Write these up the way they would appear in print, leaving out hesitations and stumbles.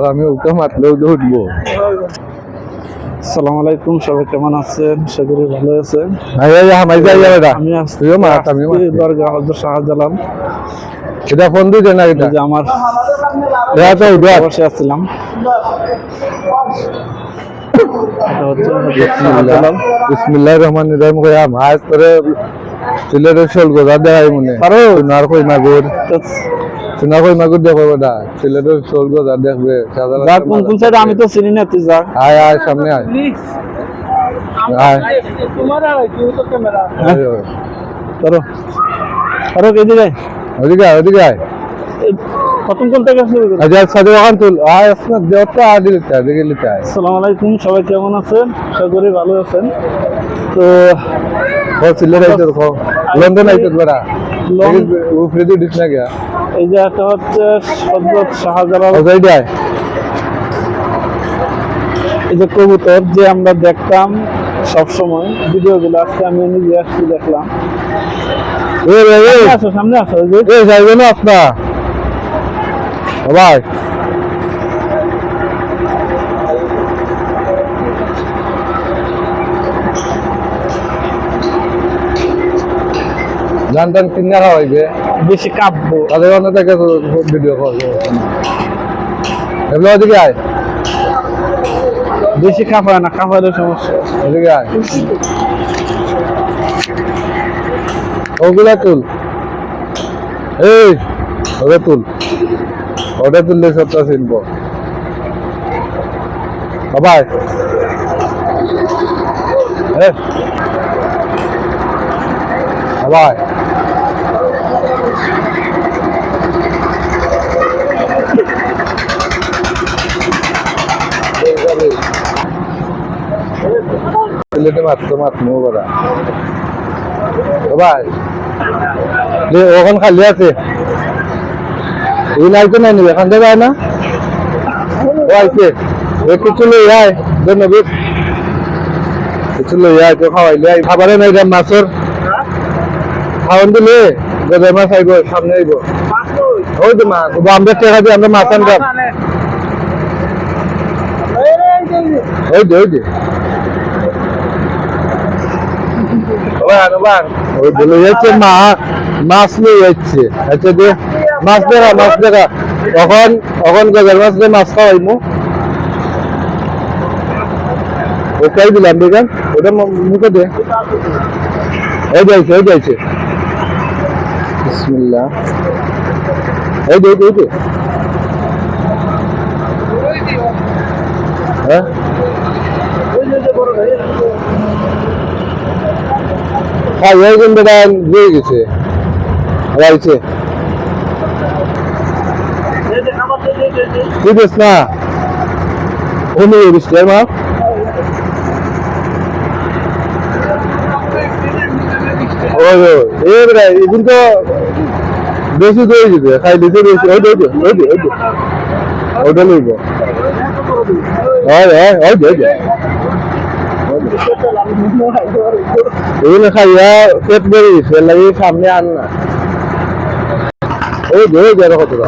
আমি ওকে মারলেও উঠবো। আসসালামু আলাইকুম, সবাই কেমন আছেন? আশা করি ভালো আছেন। আমি আমি দরগা হযরত শাহজালাল এটা ফোন দিতে না এটা যে আমার বসে আছিলাম। এটা হচ্ছে হযরত শাহজালাল। বিসমিল্লাহির রহমানির রহিম কইয়া মাছ করে সিলেটের শোল গোদা দেয় মনে পারো নার কই মাগুর সোনা কই মাগুর দেখো বেটা সিলেটের শোল গোদা দেখবে যা কোন কোন সাইডে আমি তো চিনি না, তুই যা আয় আয় সামনে আয় আয় তোমার আর কি তো ক্যামেরা ধরো ধরো কে দিলে ওদিকে আয় প্রথম কোন থেকে শুরু করি? আচ্ছা সাদে ওখান তুল আয় আসনা দেওটা দিলতে দেখে লিতে আয়। আসসালামু আলাইকুম, সবাই কেমন আছেন? আশা করি ভালো আছেন। তো সিলেট আইতে দেখো লন্ডন আইতে বেটা ও ফ্রিতে ডিস না গয়া এই যে একটা হচ্ছে হযরত শাহজালাল, ওইটাই এই যে কবুতর যে আমরা দেখতাম সব সময় ভিডিওগুলো, আজকে আমি নিজে আসছি দেখলাম। সামনে আসো যাইবে না আপনার ভাই জান টান কিনে খাওয়াইবে বেশি কাঁপবো। তাদের অন্য থেকে ভিডিও করবো এগুলো ওদিকে আয় বেশি কাঁপায় না, কাঁপালে সমস্যা। ওদিকে আয় ওগুলা তুল এই ওটা তুল ওটা তুললে সবটা শিল্প বাবাই বাবাই সিলেটে মাত্র করা ভাই ওখান খালি আছে এই নাই তো নাই নিবে এখান থেকে আয় না ও আইছে কিছু লই আয় ধন্যবাদ কিছু লই আয় তো খাওয়াইলে খাবারে নাই মাছের খাওয়ান দিলে গজার মাছ আইব সামনে আইব ওই তো মাছ আমরা টাকা দিয়ে আমরা মাছ আনতাম ওই যে ওই বলে যাচ্ছে মাছ নিয়ে যাচ্ছে আচ্ছা দিয়ে মাছ দেখা তখন গজার মাছ দিয়ে মাছ খাওয়াইমু ওটাই দিলাম দেখেন ওটা মুখে দে এই যাইছে বিসমিল্লাহ এই দে হ্যাঁ ওই দিন বেটা দিয়ে গেছে আইছে কি দিস না উনি দিস মা এখন তো বেশি দিয়ে দিবে খাই দিতে বেশি ওটা লইব এগুলো খাইয়া পেট বেরিয়েছে লাগিয়ে সামনে আন না ওই যে কতটা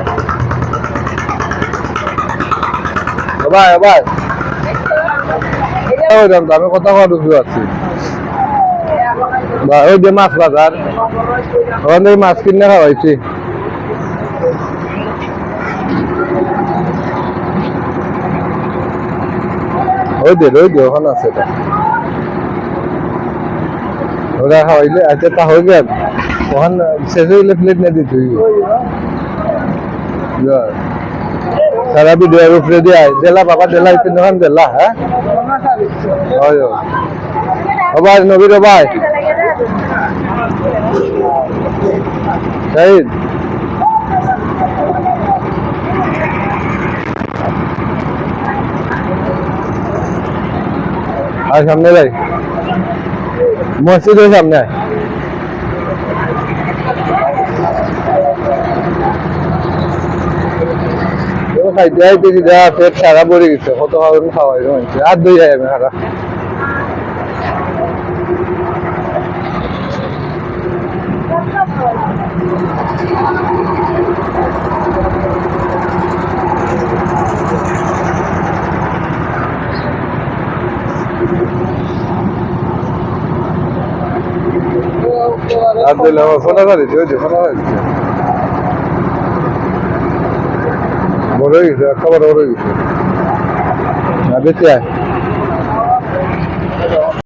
ভাই আমি কথা কওয়া ঢুকতে পারছি ওই যে মাছ বাজার ওখান থেকে মাছ কিনে খাওয়াইছি ওই যে ওখানে আছে এটা ওরা খাওয়াইলে আচ্ছা তা হয়ে গেল ওখান শেষ হইলে প্লেট নিয়ে দিতে সারা ভিডিওর উপরে দিয়ে দেলা বাবা দেলা ইতিন ওখান দেলা হ্যাঁ ভাই নবীর ভাই শাহিদ আর সামনে যাই মসজিদের সামনে আয় খাইতে আইতেছি যা পেট সারা পড়ে গেছে কত খাওয়াই আর দুই যায় আমি সারা আর দিলে আমার ফোন দিচ্ছে ওই যে ফোন দিচ্ছে বড় হয়ে গেছে একেবারে বড় হয়ে গেছে দেখতে আয়